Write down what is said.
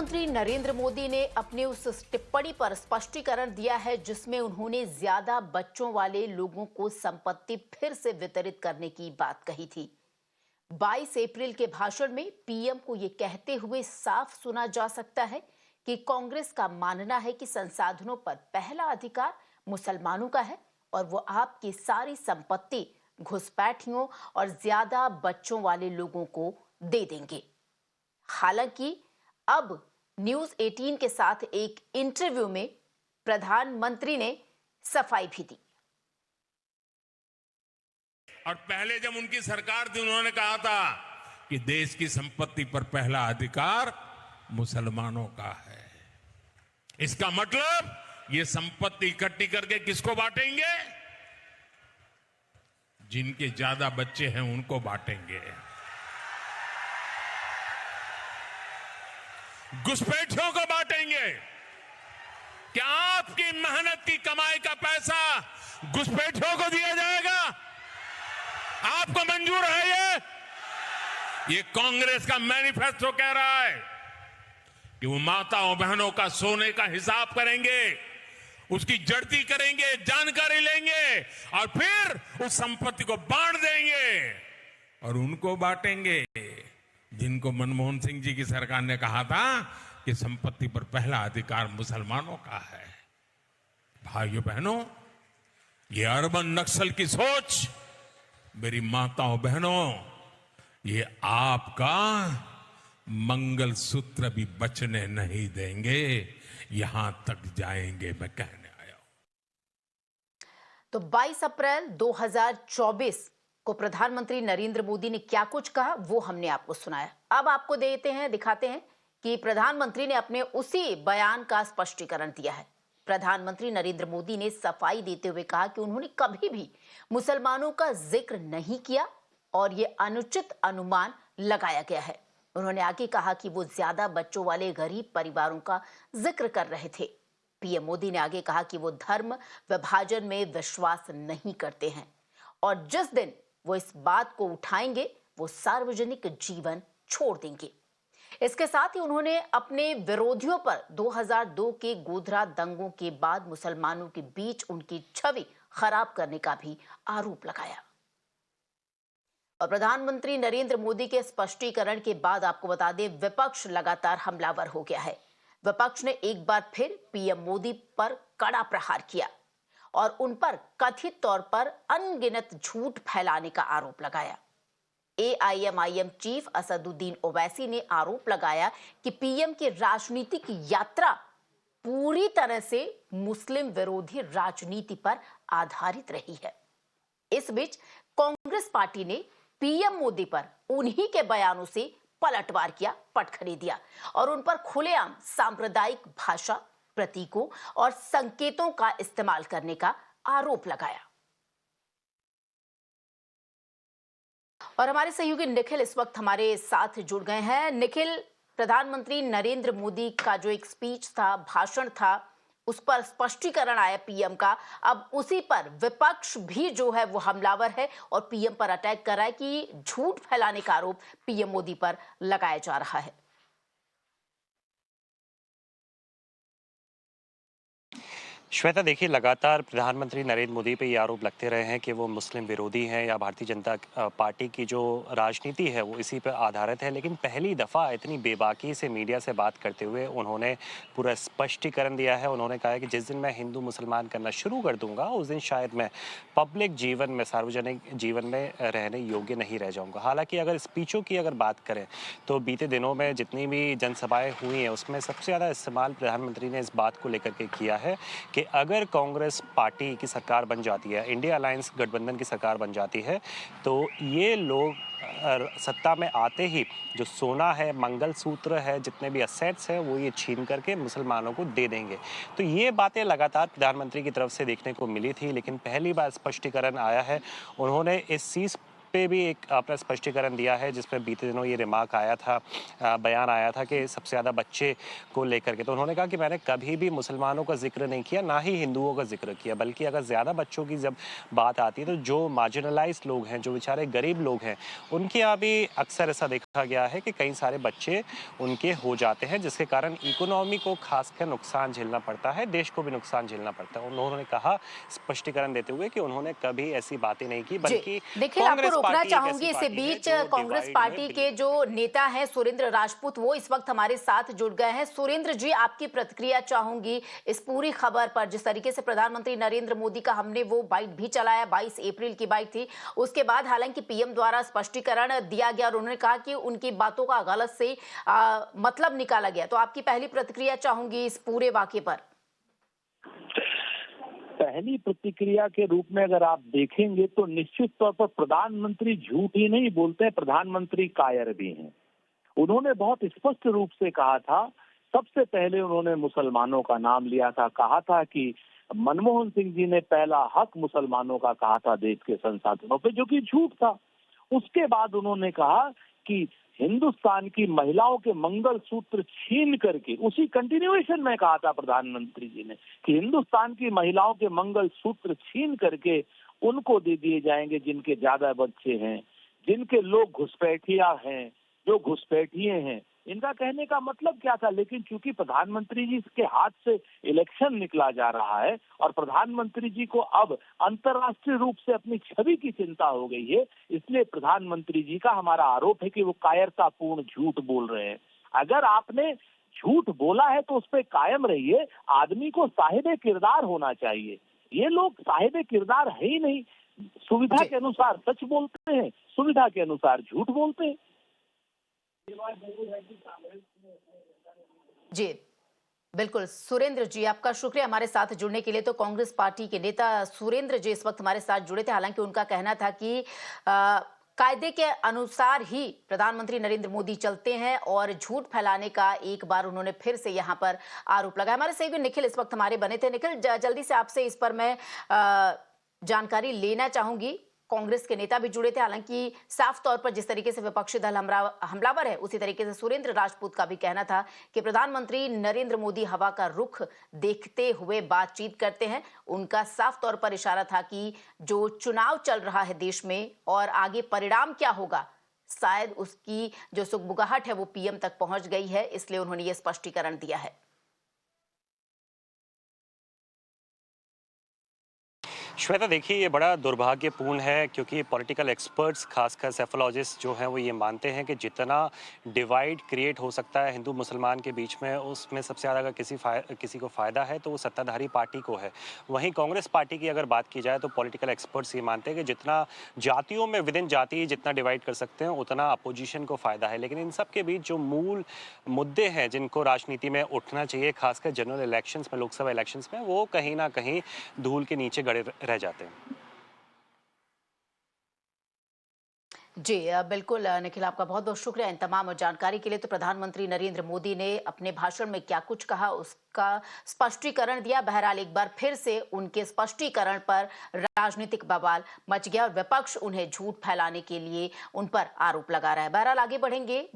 प्रधानमंत्री नरेंद्र मोदी ने अपने उस टिप्पणी पर स्पष्टीकरण दिया है जिसमें उन्होंने ज्यादा बच्चों वाले लोगों को संपत्ति फिर से वितरित करने की बात कही थी। 22 अप्रैल के भाषण में पीएम को यह कहते हुए साफ सुना जा सकता है कि कांग्रेस का मानना है कि संसाधनों पर पहला अधिकार मुसलमानों का है और वो आपकी सारी संपत्ति घुसपैठियों और ज्यादा बच्चों वाले लोगों को दे देंगे। हालांकि अब न्यूज 18 के साथ एक इंटरव्यू में प्रधानमंत्री ने सफाई भी दी। और पहले जब उनकी सरकार थी उन्होंने कहा था कि देश की संपत्ति पर पहला अधिकार मुसलमानों का है। इसका मतलब ये संपत्ति इकट्ठी करके किसको बांटेंगे? जिनके ज्यादा बच्चे हैं उनको बांटेंगे। घुसपैठियों को बांटेंगे। क्या आपकी मेहनत की कमाई का पैसा घुसपैठियों को दिया जाएगा? आपको मंजूर है? ये कांग्रेस का मैनिफेस्टो कह रहा है कि वो माताओं बहनों का सोने का हिसाब करेंगे, उसकी जड़ती करेंगे, जानकारी लेंगे और फिर उस संपत्ति को बांट देंगे और उनको बांटेंगे जिनको मनमोहन सिंह जी की सरकार ने कहा था कि संपत्ति पर पहला अधिकार मुसलमानों का है। भाइयों बहनों, ये अर्बन नक्सल की सोच, मेरी माताओं बहनों, ये आपका मंगलसूत्र भी बचने नहीं देंगे, यहां तक जाएंगे, मैं कहने आया हूं। तो 22 अप्रैल 2024 को प्रधानमंत्री नरेंद्र मोदी ने क्या कुछ कहा वो हमने आपको सुनाया। अब आपको दिखाते हैं कि प्रधानमंत्री ने अपने उसी बयान का स्पष्टीकरण दिया है। प्रधानमंत्री नरेंद्र मोदी ने सफाई देते हुए कहा कि उन्होंने कभी भी मुसलमानों का जिक्र नहीं किया और ये अनुचित अनुमान लगाया गया है। उन्होंने आगे कहा कि वो ज्यादा बच्चों वाले गरीब परिवारों का जिक्र कर रहे थे। पीएम मोदी ने आगे कहा कि वो धर्म विभाजन में विश्वास नहीं करते हैं और जिस दिन वो इस बात को उठाएंगे वो सार्वजनिक जीवन छोड़ देंगे। इसके साथ ही उन्होंने अपने विरोधियों पर 2002 के गोधरा दंगों के बाद मुसलमानों के बीच उनकी छवि खराब करने का भी आरोप लगाया। और प्रधानमंत्री नरेंद्र मोदी के स्पष्टीकरण के बाद आपको बता दें, विपक्ष लगातार हमलावर हो गया है। विपक्ष ने एक बार फिर पीएम मोदी पर कड़ा प्रहार किया और उन पर कथित तौर पर अनगिनत झूठ फैलाने का आरोप लगाया। एआईएमआईएम चीफ असदुद्दीन ओवैसी ने आरोप लगाया कि पीएम की राजनीतिक यात्रा पूरी तरह से मुस्लिम विरोधी राजनीति पर आधारित रही है। इस बीच कांग्रेस पार्टी ने पीएम मोदी पर उन्हीं के बयानों से पलटवार किया, पटखनी दिया और उन पर खुलेआम सांप्रदायिक भाषा, प्रतीकों और संकेतों का इस्तेमाल करने का आरोप लगाया। और हमारे सहयोगी निखिल इस वक्त हमारे साथ जुड़ गए हैं। निखिल, प्रधानमंत्री नरेंद्र मोदी का जो एक स्पीच था, भाषण था, उस पर स्पष्टीकरण आया पीएम का। अब उसी पर विपक्ष भी जो है वो हमलावर है और पीएम पर अटैक कर रहा है कि झूठ फैलाने का आरोप पीएम मोदी पर लगाया जा रहा है। श्वेता, देखिए, लगातार प्रधानमंत्री नरेंद्र मोदी पे ये आरोप लगते रहे हैं कि वो मुस्लिम विरोधी हैं या भारतीय जनता पार्टी की जो राजनीति है वो इसी पर आधारित है। लेकिन पहली दफ़ा इतनी बेबाकी से मीडिया से बात करते हुए उन्होंने पूरा स्पष्टीकरण दिया है। उन्होंने कहा है कि जिस दिन मैं हिंदू मुसलमान करना शुरू कर दूंगा उस दिन शायद मैं पब्लिक जीवन में, सार्वजनिक जीवन में रहने योग्य नहीं रह जाऊँगा। हालाँकि अगर स्पीचों की अगर बात करें तो बीते दिनों में जितनी भी जनसभाएँ हुई हैं उसमें सबसे ज़्यादा इस्तेमाल प्रधानमंत्री ने इस बात को लेकर के किया है कि अगर कांग्रेस पार्टी की सरकार बन जाती है, इंडिया अलायंस गठबंधन की सरकार बन जाती है, तो ये लोग सत्ता में आते ही जो सोना है, मंगलसूत्र है, जितने भी असेट्स हैं वो ये छीन करके मुसलमानों को दे देंगे। तो ये बातें लगातार प्रधानमंत्री की तरफ से देखने को मिली थी, लेकिन पहली बार स्पष्टीकरण आया है। उन्होंने इस चीज़ पे भी एक आपने स्पष्टीकरण दिया है, जिसमें बीते दिनों ये रिमार्क आया था, बयान आया था कि सबसे ज़्यादा बच्चे को लेकर के। तो उन्होंने कहा कि मैंने कभी भी मुसलमानों का जिक्र नहीं किया, ना ही हिंदुओं का जिक्र किया, बल्कि अगर ज़्यादा बच्चों की जब बात आती है तो जो मार्जिनलाइज्ड लोग हैं, जो बेचारे गरीब लोग हैं, उनके यहाँ भी अक्सर ऐसा देखा गया है कि कई सारे बच्चे उनके हो जाते हैं, जिसके कारण इकोनॉमी को खासकर नुकसान झेलना पड़ता है, देश को भी नुकसान झेलना पड़ता है। उन्होंने कहा, स्पष्टीकरण देते हुए, कि उन्होंने कभी ऐसी बातें नहीं की, बल्कि निखिल, आपको कांग्रेस रोकना पार्टी एक चाहूंगी ऐसी इसी पार्टी है बीच। जो कांग्रेस डिवाइड पार्टी में के जो नेता हैं सुरेंद्र राजपूत, वो इस वक्त हमारे साथ जुड़ गए हैं। सुरेंद्र जी, आपकी प्रतिक्रिया चाहूंगी इस पूरी खबर पर। जिस तरीके से प्रधानमंत्री नरेंद्र मोदी का हमने वो बाइट भी चलाया, 22 अप्रैल की बाइट थी, उसके बाद हालांकि पीएम द्वारा स्पष्टीकरण दिया गया और उन्होंने कहा कि उनकी बातों का गलत से मतलब निकाला गया। तो आपकी पहली प्रतिक्रिया चाहूंगी इस पूरे वाकये पर। पहली प्रतिक्रिया के रूप में अगर आप देखेंगे तो निश्चित तौर पर प्रधानमंत्री झूठ ही नहीं बोलते हैं, प्रधानमंत्री कायर भी हैं। उन्होंने बहुत स्पष्ट रूप से कहा था, सबसे पहले उन्होंने मुसलमानों का नाम लिया था, कहा था कि मनमोहन सिंह जी ने पहला हक मुसलमानों का कहा था देश के संसाधनों पे, जो कि झूठ था। उसके बाद उन्होंने कहा कि हिंदुस्तान की महिलाओं के मंगलसूत्र छीन करके, उसी कंटिन्यूएशन में कहा था प्रधानमंत्री जी ने कि हिंदुस्तान की महिलाओं के मंगलसूत्र छीन करके उनको दे दिए जाएंगे जिनके ज्यादा बच्चे हैं, जिनके लोग घुसपैठिया हैं, जो घुसपैठिए हैं। इनका कहने का मतलब क्या था? लेकिन चूंकि प्रधानमंत्री जी के हाथ से इलेक्शन निकला जा रहा है और प्रधानमंत्री जी को अब अंतर्राष्ट्रीय रूप से अपनी छवि की चिंता हो गई है, इसलिए प्रधानमंत्री जी का हमारा आरोप है कि वो कायरतापूर्ण झूठ बोल रहे हैं। अगर आपने झूठ बोला है तो उस पर कायम रहिए। आदमी को साहिब किरदार होना चाहिए। ये लोग साहिब किरदार है ही नहीं। सुविधा के अनुसार सच बोलते हैं, सुविधा के अनुसार झूठ बोलते हैं। जी बिल्कुल, सुरेंद्र जी, आपका शुक्रिया हमारे साथ जुड़ने के लिए। तो कांग्रेस पार्टी के नेता सुरेंद्र जी इस वक्त हमारे साथ जुड़े थे। हालांकि उनका कहना था कि कायदे के अनुसार ही प्रधानमंत्री नरेंद्र मोदी चलते हैं और झूठ फैलाने का एक बार उन्होंने फिर से यहां पर आरोप लगाया। हमारे सहयोगी निखिल इस वक्त हमारे बने थे। निखिल, जल्दी से आपसे इस पर मैं जानकारी लेना चाहूंगी। कांग्रेस के नेता भी जुड़े थे। हालांकि साफ तौर पर जिस तरीके से विपक्षी दल हमलावर है, उसी तरीके से सुरेंद्र राजपूत का भी कहना था कि प्रधानमंत्री नरेंद्र मोदी हवा का रुख देखते हुए बातचीत करते हैं। उनका साफ तौर पर इशारा था कि जो चुनाव चल रहा है देश में और आगे परिणाम क्या होगा, शायद उसकी जो सुगबुगाहट है वो पीएम तक पहुंच गई है, इसलिए उन्होंने ये स्पष्टीकरण दिया है। श्वेता, देखिए, ये बड़ा दुर्भाग्यपूर्ण है, क्योंकि पॉलिटिकल एक्सपर्ट्स, खासकर सेफोलॉजिस्ट जो हैं, वो ये मानते हैं कि जितना डिवाइड क्रिएट हो सकता है हिंदू मुसलमान के बीच में, उसमें सबसे ज़्यादा अगर किसी को फ़ायदा है तो वो सत्ताधारी पार्टी को है। वहीं कांग्रेस पार्टी की अगर बात की जाए तो पॉलिटिकल एक्सपर्ट्स ये मानते हैं कि जितना जातियों में, विद इन जाति जितना डिवाइड कर सकते हैं, उतना अपोजिशन को फ़ायदा है। लेकिन इन सब के बीच जो मूल मुद्दे हैं जिनको राजनीति में उठना चाहिए, खासकर जनरल इलेक्शंस में, लोकसभा इलेक्शंस में, वो कहीं ना कहीं धूल के नीचे गड़े रह जाते हैं। जी बिल्कुल निखिल, आपका बहुत बहुत शुक्रिया इन तमाम जानकारी के लिए। तो प्रधानमंत्री नरेंद्र मोदी ने अपने भाषण में क्या कुछ कहा, उसका स्पष्टीकरण दिया। बहरहाल एक बार फिर से उनके स्पष्टीकरण पर राजनीतिक बवाल मच गया और विपक्ष उन्हें झूठ फैलाने के लिए उन पर आरोप लगा रहा है। बहरहाल आगे बढ़ेंगे।